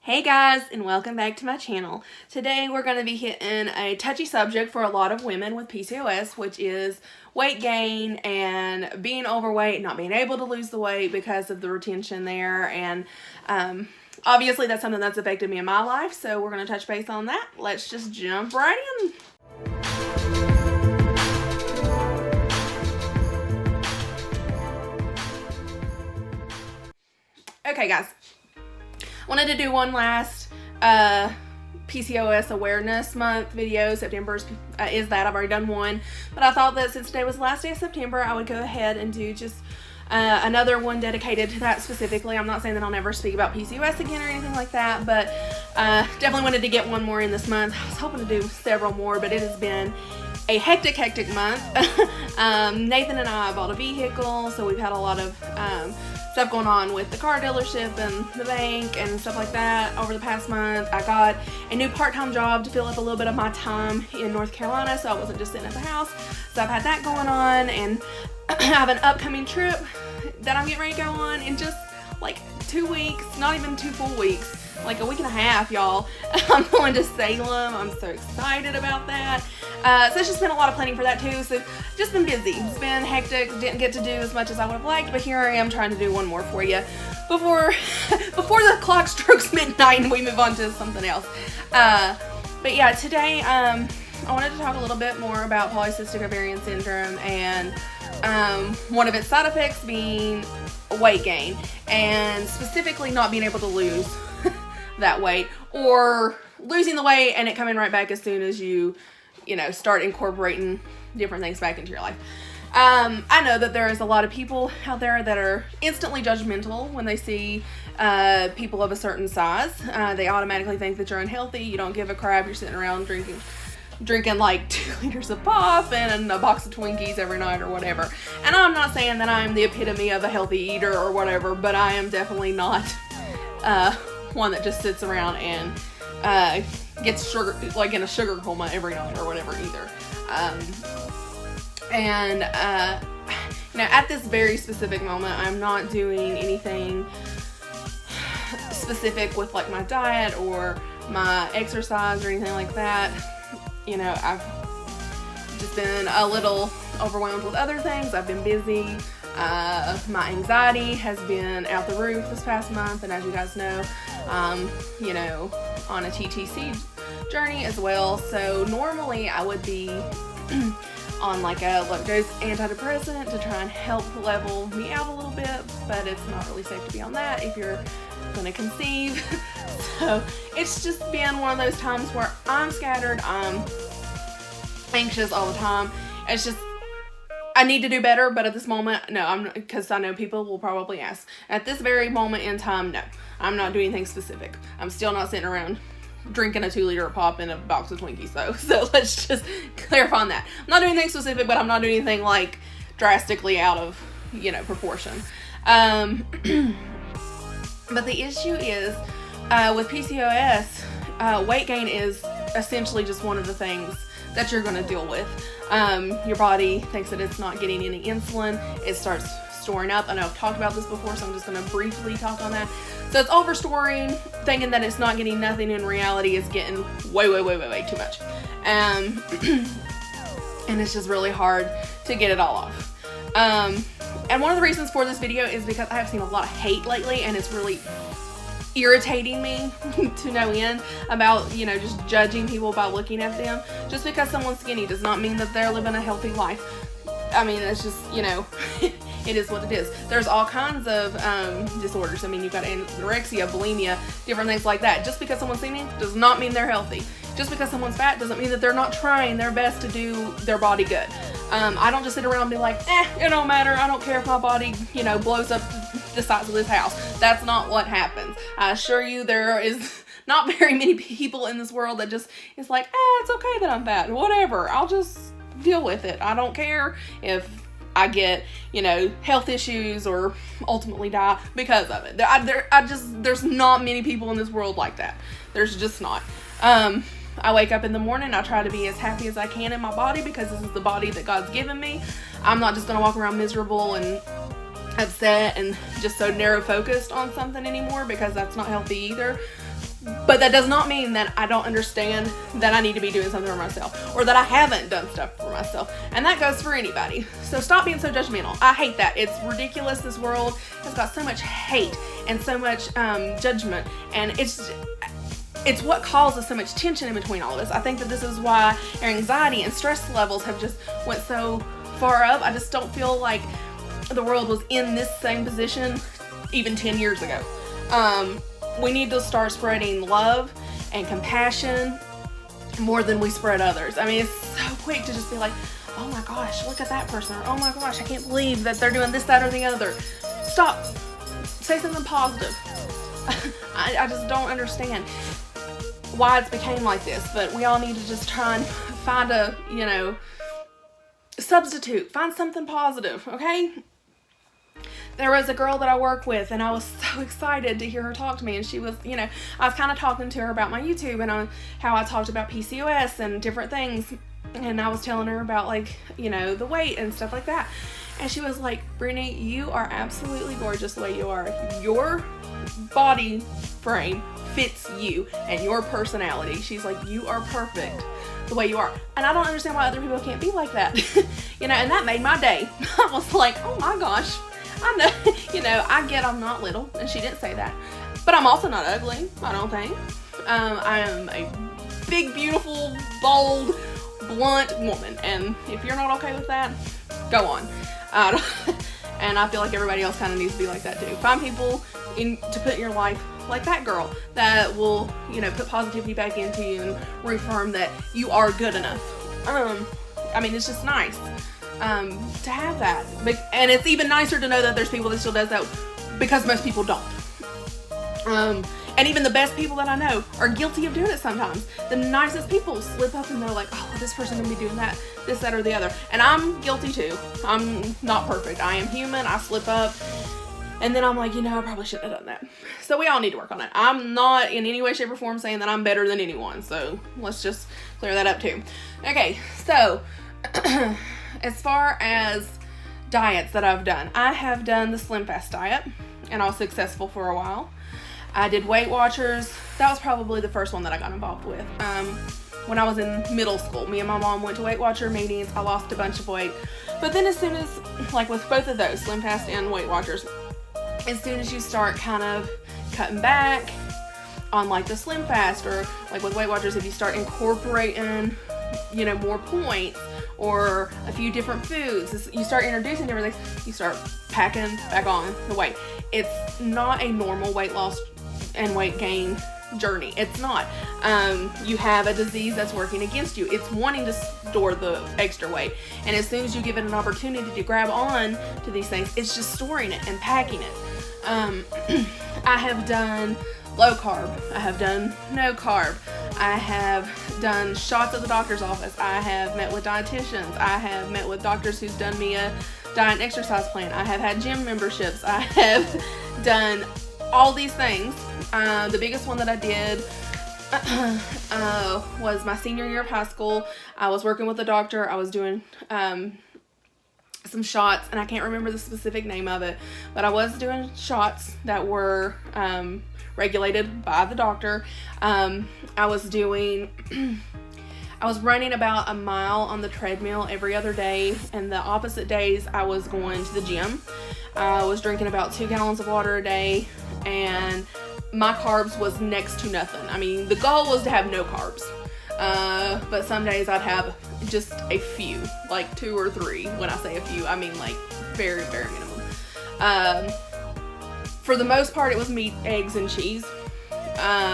Hey guys, and welcome back to my channel. Today we're going to be hitting a touchy subject for a lot of women with PCOS, which is weight gain and being overweight, not being able to lose the weight because of the retention there. And obviously that's something that's affected me in my life, so we're going to touch base on that. Let's just jump right in. Okay guys, wanted to do one last PCOS awareness month video. September is that. I've already done one, but I thought that since today was the last day of September, I would go ahead and do just another one dedicated to that specifically. I'm not saying that I'll never speak about PCOS again or anything like that, but definitely wanted to get one more in this month. I was hoping to do several more, but it has been a hectic month. Nathan and I bought a vehicle, so we've had a lot of stuff going on with the car dealership and the bank and stuff like that over the past month. I got a new part-time job to fill up a little bit of my time in North Carolina, so I wasn't just sitting at the house. So I've had that going on, and I have an upcoming trip that I'm getting ready to go on in just like 2 weeks, not even 2 full weeks, like a week and a half, y'all. I'm going to Salem. I'm so excited about that. So it's just been a lot of planning for that too. So just been busy. It's been hectic. Didn't get to do as much as I would have liked, but here I am trying to do one more for you before the clock strokes midnight and we move on to something else. But yeah, today I wanted to talk a little bit more about polycystic ovarian syndrome and one of its side effects being weight gain, and specifically not being able to lose that weight, or losing the weight and it coming right back as soon as you start incorporating different things back into your life. I know that there is a lot of people out there that are instantly judgmental when they see people of a certain size. They automatically think that you're unhealthy. You don't give a crap. You're sitting around drinking like 2 liters of pop and a box of Twinkies every night or whatever. And I'm not saying that I'm the epitome of a healthy eater or whatever, but I am definitely not one that just sits around and gets sugar, like in a sugar coma every night or whatever either. At this very specific moment, I'm not doing anything specific with like my diet or my exercise or anything like that. I've just been a little overwhelmed with other things. I've been busy. My anxiety has been out the roof this past month, and as you guys know, on a TTC journey as well. So normally I would be on like a low dose antidepressant to try and help level me out a little bit, but it's not really safe to be on that if you're gonna conceive. So it's just been one of those times where I'm scattered, I'm anxious all the time. It's just, I need to do better, but at this moment, no, because I know people will probably ask. At this very moment in time, no, I'm not doing anything specific. I'm still not sitting around drinking a 2 liter of pop and a box of Twinkies though. So let's just clarify on that. I'm not doing anything specific, but I'm not doing anything like drastically out of, proportion. But the issue is, with PCOS, weight gain is essentially just one of the things that you're going to deal with. Your body thinks that it's not getting any insulin. It starts storing up. I know I've talked about this before, so I'm just going to briefly talk on that. So it's overstoring, thinking that it's not getting nothing. In reality, it's getting way too much. And it's just really hard to get it all off. And one of the reasons for this video is because I have seen a lot of hate lately, and it's really irritating me to no end about, just judging people by looking at them. Just because someone's skinny does not mean that they're living a healthy life. I mean, it's just, it is what it is. There's all kinds of disorders. I mean, you've got anorexia, bulimia, different things like that. Just because someone's skinny does not mean they're healthy. Just because someone's fat doesn't mean that they're not trying their best to do their body good. I don't just sit around and be like, it don't matter. I don't care if my body, blows up the size of this house. That's not what happens. I assure you there is not very many people in this world that just is like, it's okay that I'm fat. Whatever. I'll just deal with it. I don't care if I get, health issues or ultimately die because of it. There's not many people in this world like that. There's just not. I wake up in the morning, I try to be as happy as I can in my body because this is the body that God's given me. I'm not just going to walk around miserable and upset and just so narrow focused on something anymore, because that's not healthy either. But that does not mean that I don't understand that I need to be doing something for myself, or that I haven't done stuff for myself. And that goes for anybody. So stop being so judgmental. I hate that. It's ridiculous. This world has got so much hate and so much judgment. And it's what causes so much tension in between all of us. I think that this is why our anxiety and stress levels have just went so far up. I just don't feel like the world was in this same position even 10 years ago. We need to start spreading love and compassion more than we spread others. I mean, it's so quick to just be like, oh my gosh, look at that person. Or, oh my gosh, I can't believe that they're doing this, that, or the other. Stop. Say something positive. I just don't understand why it's became like this, but we all need to just try and find a, substitute. Find something positive, okay? There was a girl that I work with, and I was so excited to hear her talk to me, and she was, I was kind of talking to her about my YouTube and on how I talked about PCOS and different things, and I was telling her about, the weight and stuff like that, and she was like, Brittany, you are absolutely gorgeous the way you are. Your body frame fits you and your personality. She's like, you are perfect the way you are. And I don't understand why other people can't be like that. And that made my day. I was like, oh my gosh, I know, I get I'm not little, and she didn't say that, but I'm also not ugly, I don't think. I am a big, beautiful, bold, blunt woman, and if you're not okay with that, go on. And I feel like everybody else kind of needs to be like that too. Find people to put in your life like that girl that will, put positivity back into you and reaffirm that you are good enough. It's just nice to have that. And it's even nicer to know that there's people that still does that, because most people don't. And even the best people that I know are guilty of doing it sometimes. The nicest people slip up and they're like, oh, this person gonna be doing that, this, that, or the other. And I'm guilty too. I'm not perfect. I am human. I slip up. And then I'm like, I probably shouldn't have done that. So we all need to work on it. I'm not in any way, shape, or form saying that I'm better than anyone. So let's just clear that up too. Okay, so as far as diets that I've done, I have done the Slim Fast diet, and I was successful for a while. I did Weight Watchers. That was probably the first one that I got involved with. When I was in middle school, me and my mom went to Weight Watcher meetings. I lost a bunch of weight. But then as soon as, with both of those, Slim Fast and Weight Watchers, as soon as you start kind of cutting back on the Slim Fast, or with Weight Watchers, if you start incorporating, more points or a few different foods, you start introducing different things, you start packing back on the weight. It's not a normal weight loss and weight gain journey. It's not. You have a disease that's working against you. It's wanting to store the extra weight. And as soon as you give it an opportunity to grab on to these things, it's just storing it and packing it. I have done low carb. I have done no carb. I have done shots at the doctor's office. I have met with dietitians. I have met with doctors who's done me a diet and exercise plan. I have had gym memberships. I have done all these things. The biggest one that I did was my senior year of high school. I was working with a doctor. I was doing some shots, and I can't remember the specific name of it, but I was doing shots that were regulated by the doctor. I was running about a mile on the treadmill every other day, and the opposite days I was going to the gym. I was drinking about 2 gallons of water a day, and my carbs was next to nothing. I mean, the goal was to have no carbs, but some days I'd have just a few, 2 or 3. When I say a few, I mean very, very minimum. For the most part, it was meat, eggs, and cheese.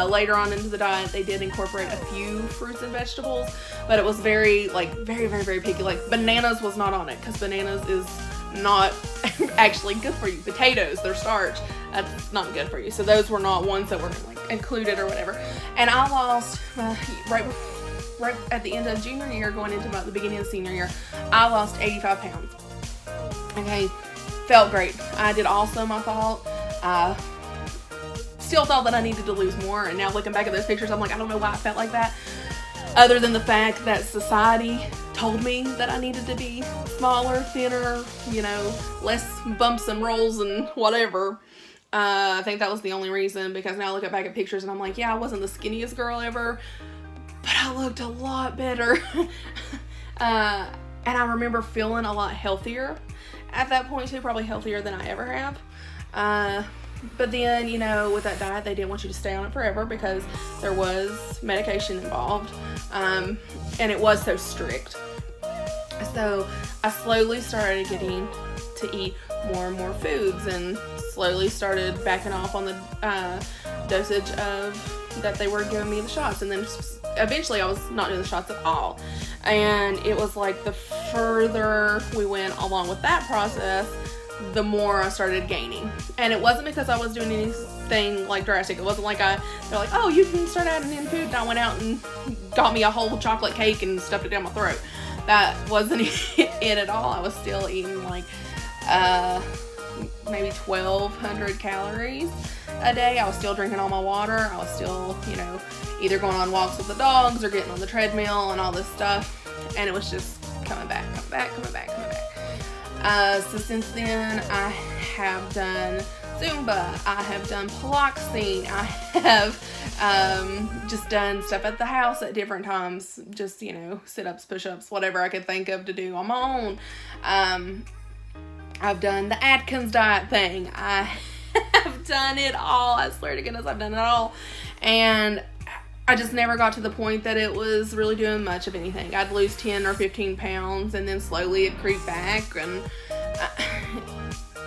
Later on into the diet, they did incorporate a few fruits and vegetables, but it was very, very, very, very picky. Bananas was not on it, because bananas is not actually good for you. Potatoes, they're starch. That's not good for you. So those were not ones that were included or whatever. And I lost, right at the end of junior year, going into about the beginning of senior year, I lost 85 pounds. Okay, felt great. I did awesome, I thought. Still thought that I needed to lose more, and now looking back at those pictures, I'm like, I don't know why I felt like that, other than the fact that society told me that I needed to be smaller, thinner, less bumps and rolls and whatever. I think that was the only reason, because now I look back at pictures and I'm like, yeah, I wasn't the skinniest girl ever, but I looked a lot better. And I remember feeling a lot healthier at that point too, probably healthier than I ever have. But then, you know, with that diet, they didn't want you to stay on it forever because there was medication involved. And it was so strict. So I slowly started getting to eat more and more foods, and slowly started backing off on the dosage of that they were giving me the shots. And then eventually I was not doing the shots at all. And it was like the further we went along with that process, the more I started gaining. And it wasn't because I was doing anything like drastic. It wasn't like they're like, oh, you can start adding in food, and I went out and got me a whole chocolate cake and stuffed it down my throat. That wasn't it at all. I was still eating like maybe 1,200 calories a day. I was still drinking all my water. I was still, you know, either going on walks with the dogs or getting on the treadmill and all this stuff. And it was just coming back. So since then, I have done Zumba, I have done Pilates, I have just done stuff at the house at different times, just, you know, sit-ups, push-ups, whatever I could think of to do on my own. I've done the Atkins diet thing. I have done it all. I swear to goodness, I've done it all. And I just never got to the point that it was really doing much of anything. I'd lose 10 or 15 pounds and then slowly it'd creep back. And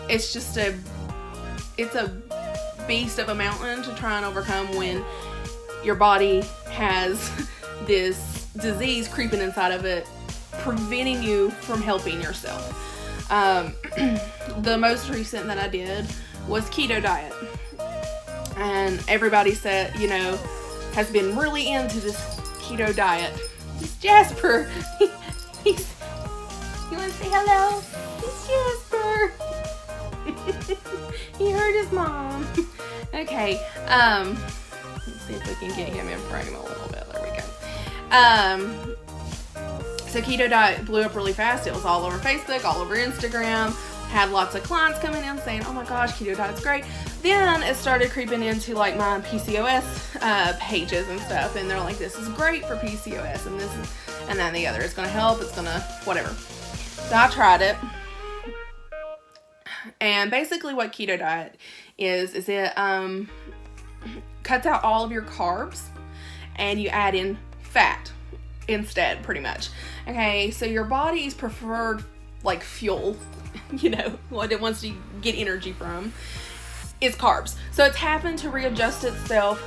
it's just it's a beast of a mountain to try and overcome when your body has this disease creeping inside of it, preventing you from helping yourself. The most recent that I did was keto diet. And everybody said, you know, has been really into this keto diet. It's Jasper. He's you want to say hello? It's Jasper. He heard his mom. Okay. Let's see if we can get him in frame a little bit. There we go. So keto diet blew up really fast. It was all over Facebook, all over Instagram. Had lots of clients coming in saying, oh my gosh, keto diet's great. Then it started creeping into like my PCOS pages and stuff, and they're like, this is great for PCOS, and this is, and then the other, it's gonna help, it's gonna whatever. So I tried it, and basically what keto diet is it cuts out all of your carbs and you add in fat instead, pretty much. Okay, so your body's preferred like fuel, you know, what it wants to get energy from, is carbs. So it's happened to readjust itself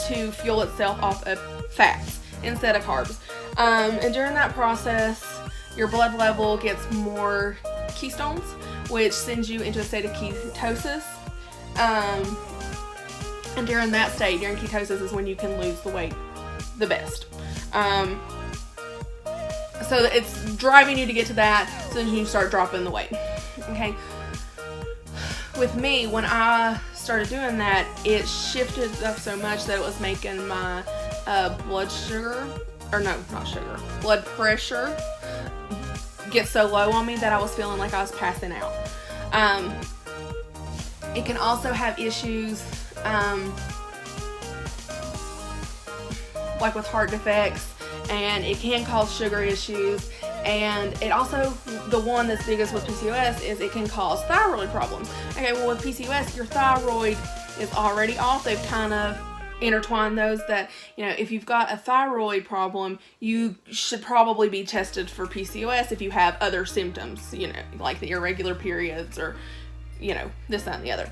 to fuel itself off of fats instead of carbs. And during that process, your blood level gets more ketones, which sends you into a state of ketosis. And during that state, during ketosis, is when you can lose the weight the best. So it's driving you to get to that, so then you start dropping the weight. Okay. With me, when I started doing that, it shifted up so much that it was making my blood pressure get so low on me that I was feeling like I was passing out. It can also have issues like with heart defects, and it can cause sugar issues. And it also, the one that's biggest with PCOS is it can cause thyroid problems. Okay, well with PCOS, your thyroid is already off. They've kind of intertwined those that, you know, if you've got a thyroid problem, you should probably be tested for PCOS if you have other symptoms, you know, like the irregular periods or, you know, this, that, and the other.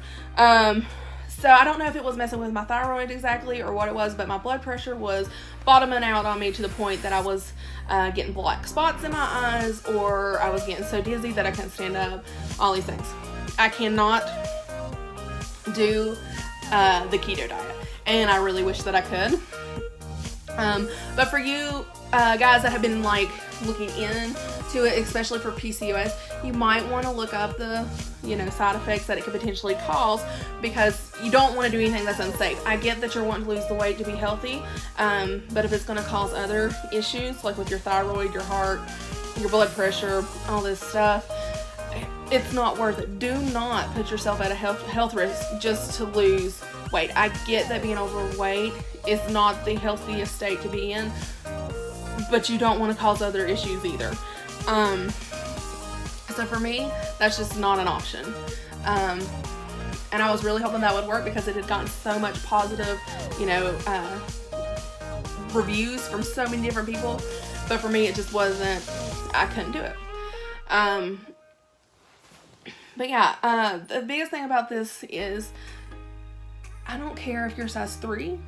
So I don't know if it was messing with my thyroid exactly or what it was, but my blood pressure was bottoming out on me to the point that I was getting black spots in my eyes, or I was getting so dizzy that I couldn't stand up, all these things. I cannot do the keto diet, and I really wish that I could. But for you guys that have been like looking into it, especially for PCOS, you might want to look up the, you know, side effects that it could potentially cause, because you don't want to do anything that's unsafe. I get that you're wanting to lose the weight to be healthy, but if it's going to cause other issues like with your thyroid, your heart, your blood pressure, all this stuff, it's not worth it. Do not put yourself at a health risk just to lose weight. I get that being overweight is not the healthiest state to be in, but you don't want to cause other issues either. So for me, that's just not an option. And I was really hoping that would work because it had gotten so much positive, reviews from so many different people. But for me, it just wasn't, I couldn't do it. But yeah, the biggest thing about this is I don't care if you're a size 3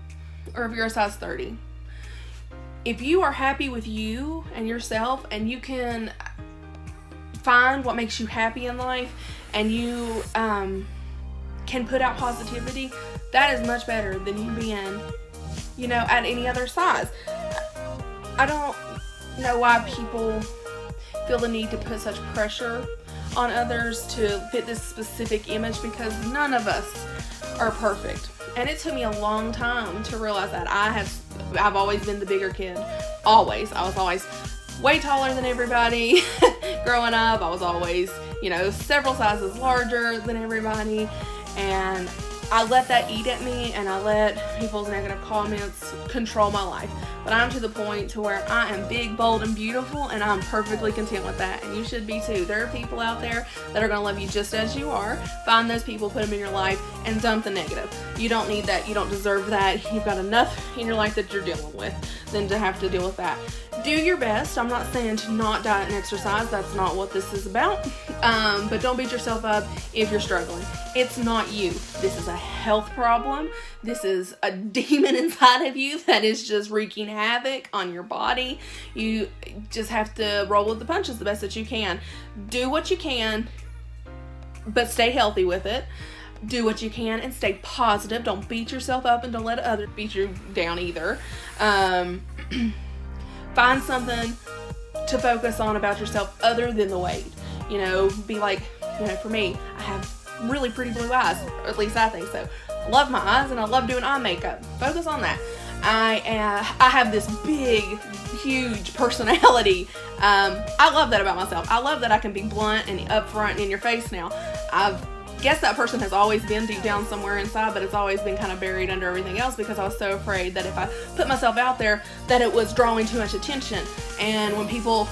or if you're a size 30. If you are happy with you and yourself and you can find what makes you happy in life and you can put out positivity, that is much better than you being, at any other size. I don't know why people feel the need to put such pressure on others to fit this specific image, because none of us are perfect. And it took me a long time to realize that. I've always been the bigger kid. Always. I was always way taller than everybody. Growing up, I was always, several sizes larger than everybody. And I let that eat at me, and I let people's negative comments control my life. But I'm to the point to where I am big, bold, and beautiful, and I'm perfectly content with that. And you should be too. There are people out there that are going to love you just as you are. Find those people, put them in your life, and dump the negative. You don't need that. You don't deserve that. You've got enough in your life that you're dealing with than to have to deal with that. Do your best. I'm not saying to not diet and exercise. That's not what this is about. But don't beat yourself up if you're struggling. It's not you. This is a health problem. This is a demon inside of you that is just wreaking havoc on your body. You just have to roll with the punches the best that you can. Do what you can, but stay healthy with it. Do what you can and stay positive. Don't beat yourself up, and don't let others beat you down either. Find something to focus on about yourself other than the weight. Be like, for me, I have really pretty blue eyes, or at least I think so. I love my eyes, and I love doing eye makeup. Focus on that. I have this big, huge personality. I love that about myself. I love that I can be blunt and upfront and in your face now. I guess that person has always been deep down somewhere inside, but it's always been kind of buried under everything else, because I was so afraid that if I put myself out there, that it was drawing too much attention. And when people,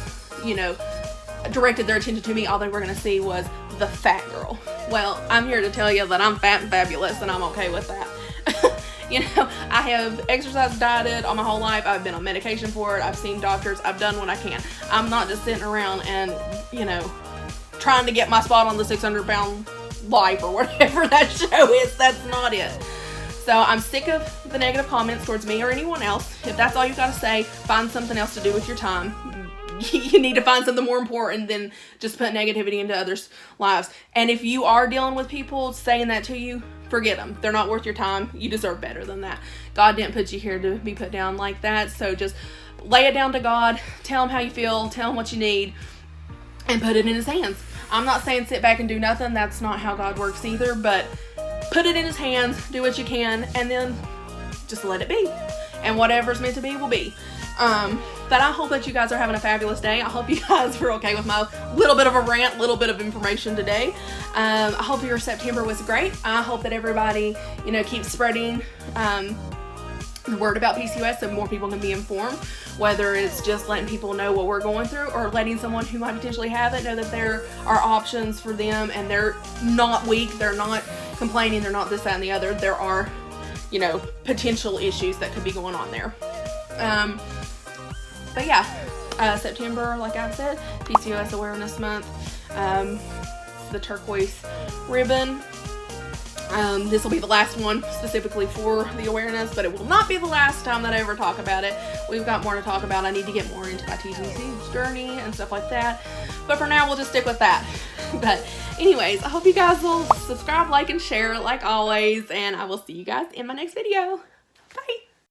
directed their attention to me, all they were going to see was the fat girl. Well, I'm here to tell you that I'm fat and fabulous, and I'm okay with that. I have exercised, dieted all my whole life. I've been on medication for it. I've seen doctors. I've done what I can. I'm not just sitting around and, trying to get my spot on the 600-pound life or whatever that show is. That's not it. So I'm sick of the negative comments towards me or anyone else. If that's all you got to say, find something else to do with your time. You need to find something more important than just put negativity into others' lives. And if you are dealing with people saying that to you, forget them. They're not worth your time. You deserve better than that. God didn't put you here to be put down like that. So just lay it down to God. Tell him how you feel. Tell him what you need. And put it in his hands. I'm not saying sit back and do nothing. That's not how God works either. But put it in his hands. Do what you can. And then just let it be. And whatever's meant to be will be. But I hope that you guys are having a fabulous day. I hope you guys are okay with my little bit of a rant, little bit of information today. I hope your September was great. I hope that everybody, keeps spreading the word about PCOS so more people can be informed, whether it's just letting people know what we're going through or letting someone who might potentially have it know that there are options for them and they're not weak, they're not complaining, they're not this, that, and the other. There are, potential issues that could be going on there. But yeah, September, like I said, PCOS Awareness Month, the turquoise ribbon. This will be the last one specifically for the awareness, but it will not be the last time that I ever talk about it. We've got more to talk about. I need to get more into my TGC journey and stuff like that. But for now, we'll just stick with that. But anyways, I hope you guys will subscribe, like, and share like always, and I will see you guys in my next video. Bye!